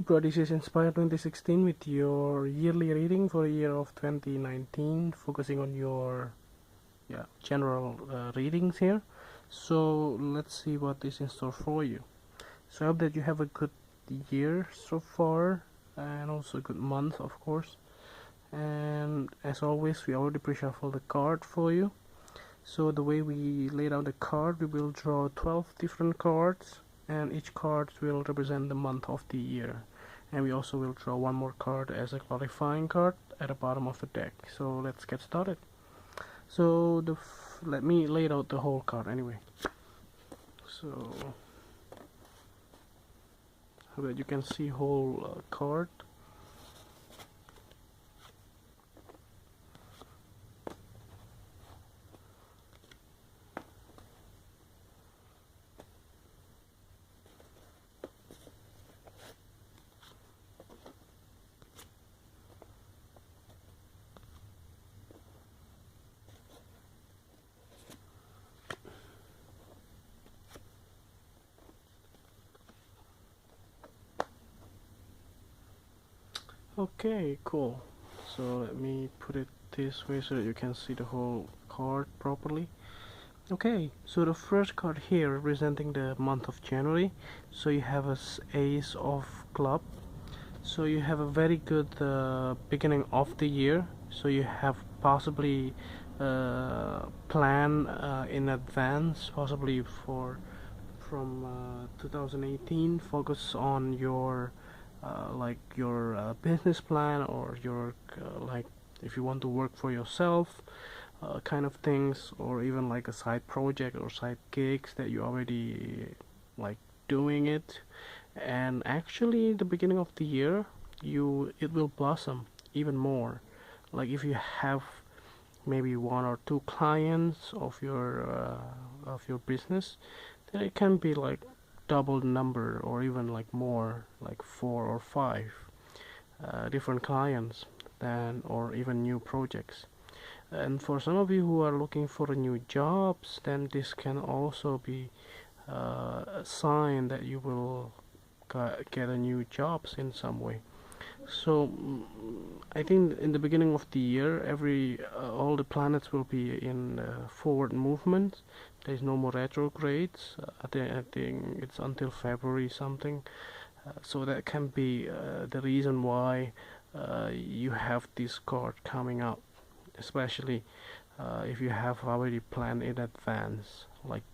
Libra, this is Inspire 2016 with your yearly reading for the year of 2019, focusing on your general readings here. So let's see what is in store for you. So I hope that you have a good year so far, and also a good month, of course. And as always, we already pre-shuffled the card for you. So the way we laid out the card, we will draw 12 different cards, and each card will represent the month of the year. And we also will draw one more card as a clarifying card at the bottom of the deck. So let's get started. So let me lay out the whole card anyway. So that you can see whole card. Okay, cool. So let me put it this way so that you can see the whole card properly. Okay, so the first card here representing the month of January. So you have an Ace of Club. So you have a very good beginning of the year. So you have possibly plan in advance, possibly from 2018. Focus on your like your business plan, or your like if you want to work for yourself, kind of things, or even like a side project or side gigs that you already like doing it. And actually the beginning of the year it will blossom even more. Like if you have maybe one or two clients of your business, then it can be like double the number, or even like more, like 4 or 5 different clients, then, or even new projects. And for some of you who are looking for new jobs, then this can also be a sign that you will get a new jobs in some way. So I think in the beginning of the year, all the planets will be in forward movement. There's no more retrogrades. I think it's until February something. So that can be the reason why you have this card coming up, especially if you have already planned in advance, like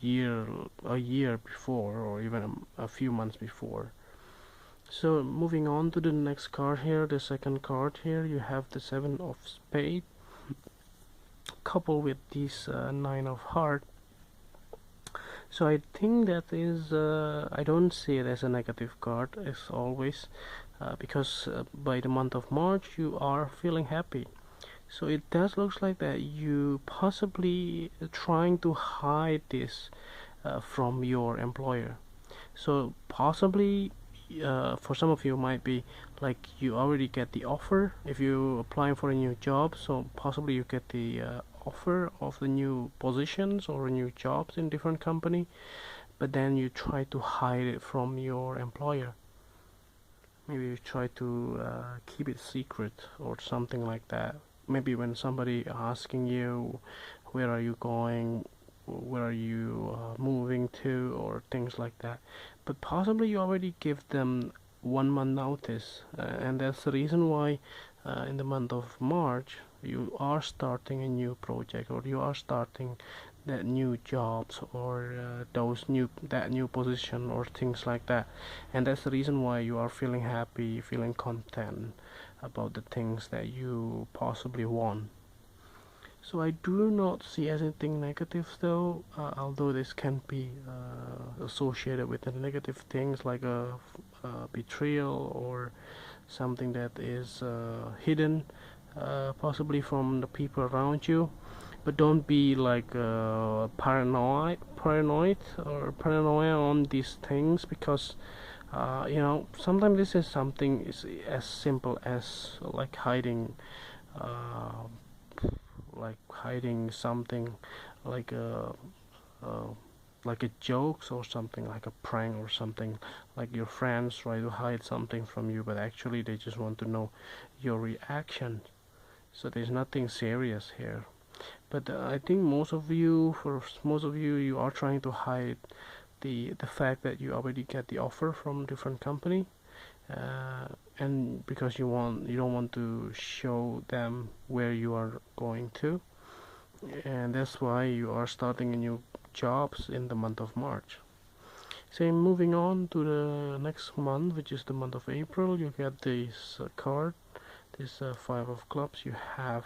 a year before, or even a few months before. So moving on to the next card here, the second card here, you have the Seven of Spades coupled with this Nine of Hearts. So I think that is I don't see it as a negative card as always, because by the month of March you are feeling happy. So it does look like that you possibly trying to hide this from your employer. So possibly for some of you might be like you already get the offer if you applying for a new job. So possibly you get the offer of the new positions or new jobs in different company, but then you try to hide it from your employer. Maybe you try to keep it secret or something like that. Maybe when somebody asking you where are you going, where are you moving to, or things like that. But possibly you already give them 1 month notice, and that's the reason why in the month of March you are starting a new project, or you are starting that new jobs, or that new position, or things like that. And that's the reason why you are feeling happy, feeling content about the things that you possibly want. So I do not see anything negative though, although this can be associated with the negative things like a betrayal, or something that is hidden possibly from the people around you. But don't be like paranoid or paranoia on these things, because sometimes this is something is as simple as like hiding something like like a jokes or something, like a prank or something, like your friends try to hide something from you, but actually they just want to know your reaction. So there's nothing serious here. But I think most of you, you are trying to hide the fact that you already get the offer from different company, uh, and because you don't want to show them where you are going to, and that's why you are starting a new jobs in the month of March. So moving on to the next month, which is the month of April, you get this card, this five of clubs. You have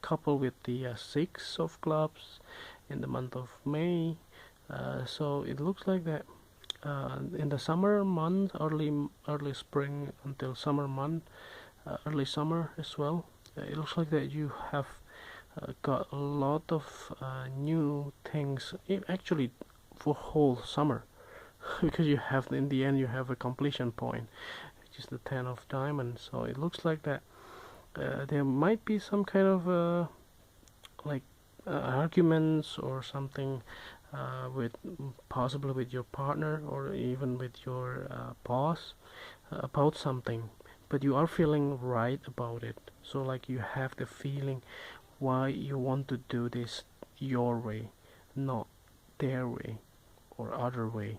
coupled with the six of clubs in the month of May. So it looks like that in the summer month, early spring until summer month, early summer as well. It looks like that you have got a lot of new things. Actually, for whole summer, because you have in the end you have a completion point, which is the 10 of diamonds. So it looks like that there might be some kind of like arguments or something with possibly with your partner or even with your boss about something, but you are feeling right about it. So like you have the feeling why you want to do this your way, not their way or other way,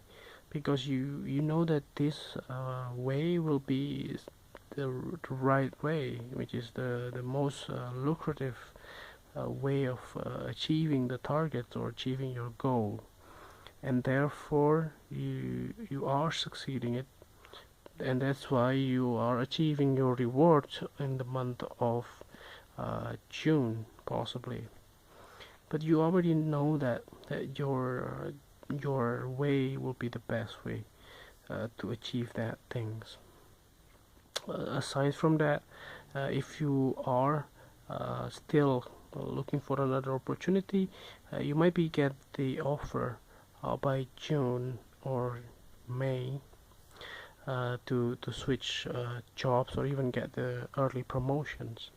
because you know that this way will be the right way, which is the most lucrative way of achieving the target or achieving your goal, and therefore you are succeeding it, and that's why you are achieving your reward in the month of June possibly. But you already know that your way will be the best way to achieve that things. Aside from that, if you are still looking for another opportunity, you might be get the offer by June or May to switch jobs or even get the early promotions.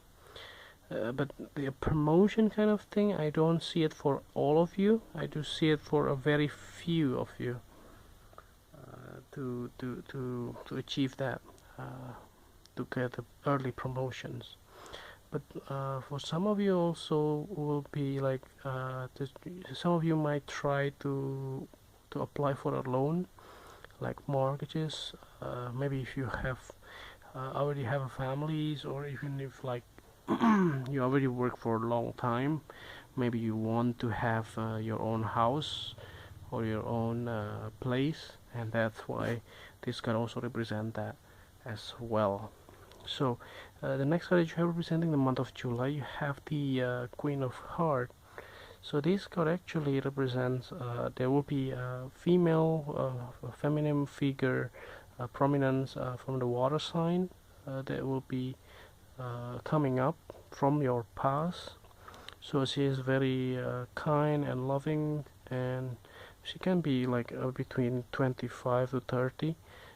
But the promotion kind of thing, I don't see it for all of you. I do see it for a very few of you to achieve that, to get the early promotions. But for some of you also will be like some of you might try to apply for a loan, like mortgages. Maybe if you have already have a families, or even if like you already work for a long time, maybe you want to have your own house or your own place, and that's why this can also represent that as well. So the next card that you have representing the month of July, you have the Queen of Hearts. So this card actually represents there will be a female, a feminine figure, prominence from the water sign that will be coming up from your past. So she is very kind and loving, and she can be like between 25 to 30.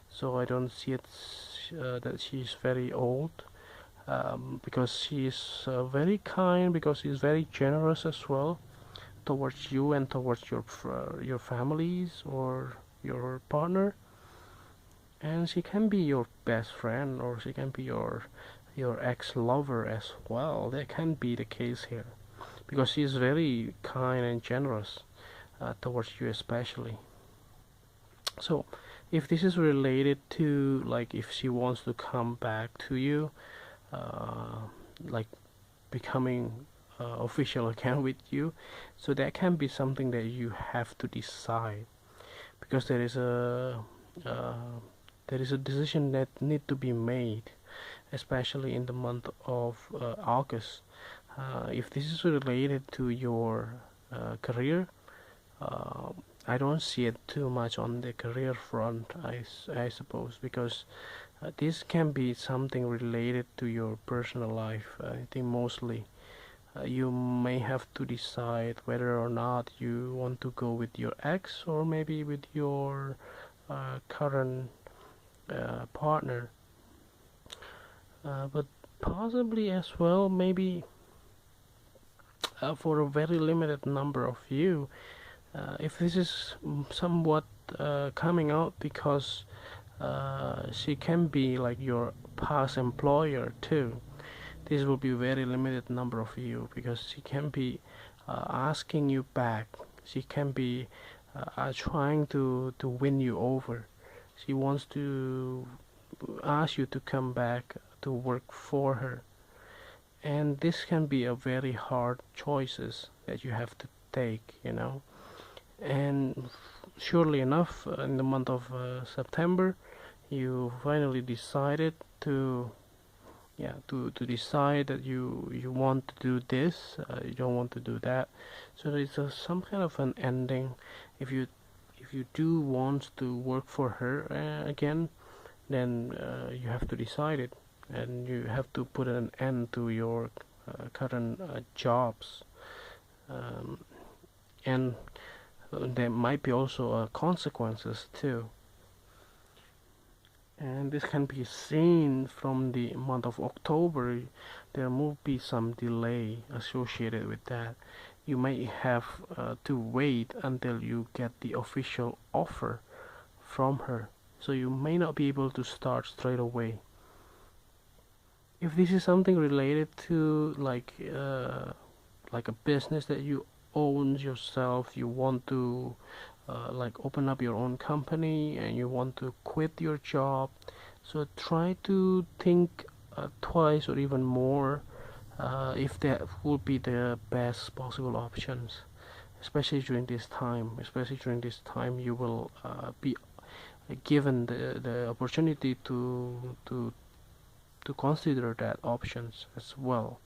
So I don't see it that she's very old, because she's very kind, because she's very generous as well towards you and towards your families or your partner. And she can be your best friend, or she can be your ex-lover as well. That can be the case here, because she's very kind and generous towards you especially. So if this is related to like if she wants to come back to you, like becoming official again with you, so that can be something that you have to decide, because there is a decision that need to be made, especially in the month of August. If this is related to your career, I don't see it too much on the career front, I suppose, because this can be something related to your personal life. I think mostly you may have to decide whether or not you want to go with your ex or maybe with your current partner, but possibly as well maybe for a very limited number of you, If this is somewhat coming out because she can be like your past employer too. This will be very limited number of you because she can be asking you back. She can be trying to win you over. She wants to ask you to come back to work for her, and this can be a very hard choices that you have to take, you know. And surely enough, in the month of September, you finally decided to, yeah, to decide that you want to do this, you don't want to do that. So it's some kind of an ending. If you do want to work for her again, then you have to decide it, and you have to put an end to your current jobs. And there might be also consequences too, and this can be seen from the month of October. There will be some delay associated with that. You may have to wait until you get the official offer from her, so you may not be able to start straight away. If this is something related to like a business that you own yourself, you want to like open up your own company and you want to quit your job, so try to think twice or even more if that would be the best possible options, especially during this time. Especially during this time, you will be given the opportunity to consider that options as well.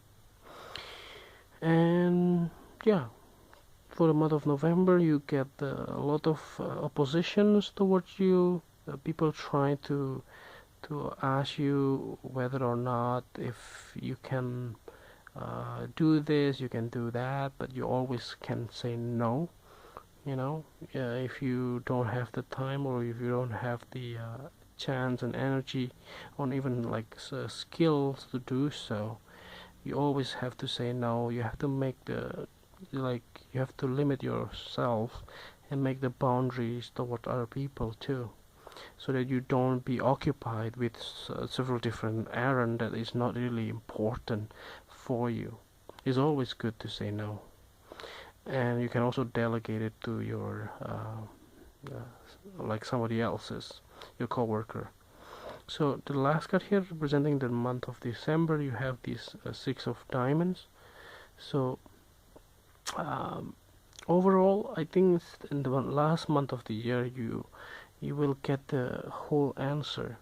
And yeah, for the month of November, you get a lot of oppositions towards you. People try to ask you whether or not if you can do this, you can do that, but you always can say no. You know, if you don't have the time or if you don't have the chance and energy or even like skills to do so, you always have to say no. You have to make the, like, you have to limit yourself and make the boundaries toward other people too, so that you don't be occupied with several different errands that is not really important for you. It's always good to say no, and you can also delegate it to your like somebody else's, your coworker. So the last card here representing the month of December, you have this Six of Diamonds. So overall, I think in the last month of the year, you will get the whole answer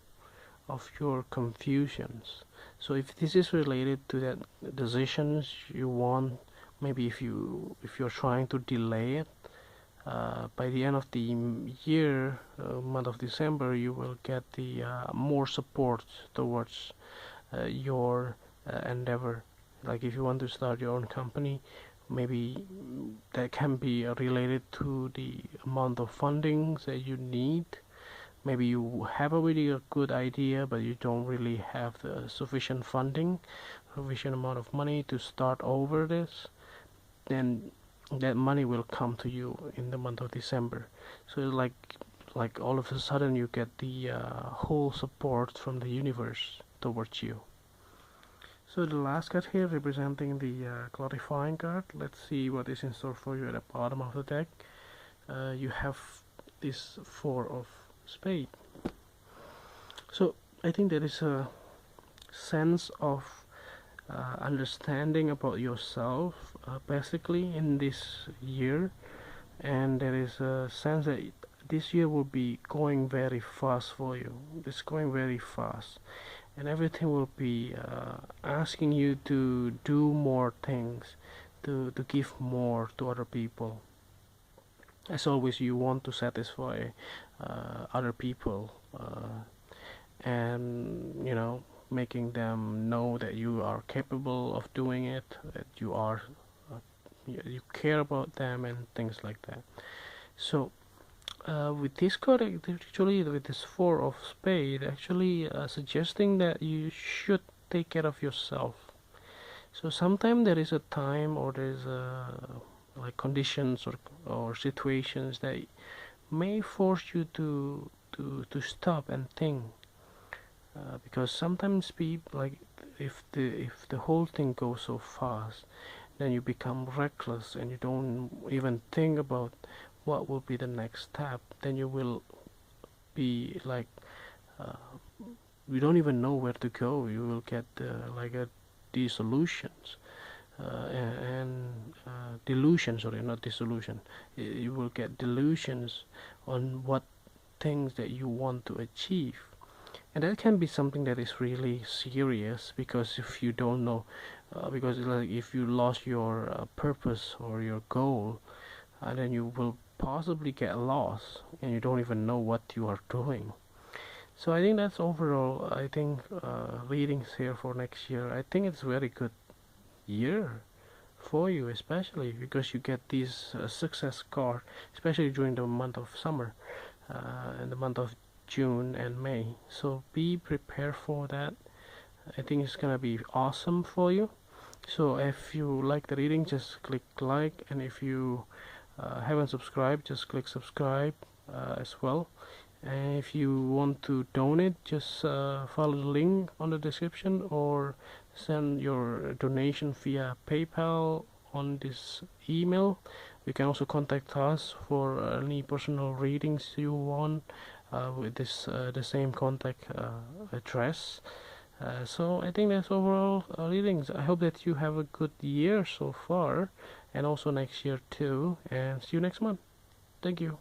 of your confusions. So if this is related to that decisions you want, maybe if you're trying to delay it, by the end of the year, month of December, you will get the more support towards your endeavor. Like if you want to start your own company, maybe that can be related to the amount of fundings that you need. Maybe you have already a good idea, but you don't really have the sufficient funding, sufficient amount of money to start over this. Then that money will come to you in the month of December. So like all of a sudden you get the whole support from the universe towards you. So the last card here representing the clarifying card. Let's see what is in store for you at the bottom of the deck. You have this Four of Spades. So I think there is a sense of understanding about yourself basically in this year, and there is a sense that this year will be going very fast for you. It's going very fast, and everything will be asking you to do more things, to give more to other people. As always, you want to satisfy other people, and you know, making them know that you are capable of doing it, that you are you care about them and things like that. So with this card, actually with this Four of Spades, actually suggesting that you should take care of yourself. So sometimes there is a time or there is a like conditions or situations that may force you to stop and think, because sometimes people, like, if the whole thing goes so fast, then you become reckless and you don't even think about what will be the next step. Then you will be like, uh, you don't even know where to go. You will get like a dissolutions, and delusion, sorry, not dissolution. You will get delusions on what things that you want to achieve, and that can be something that is really serious, because if you don't know, because like if you lost your purpose or your goal, then you will possibly get lost and you don't even know what you are doing. So I think that's overall, I think, readings here for next year, I think it's very good year for you, especially because you get these success card, especially during the month of summer, in the month of June and May. So be prepared for that. I think it's gonna be awesome for you. So if you like the reading, just click like, and if you haven't subscribed, just click subscribe as well. And if you want to donate, just follow the link on the description, or send your donation via PayPal on this email. You can also contact us for any personal readings you want, with this the same contact address. So I think that's overall readings. I hope that you have a good year so far, and also next year too, and see you next month. Thank you.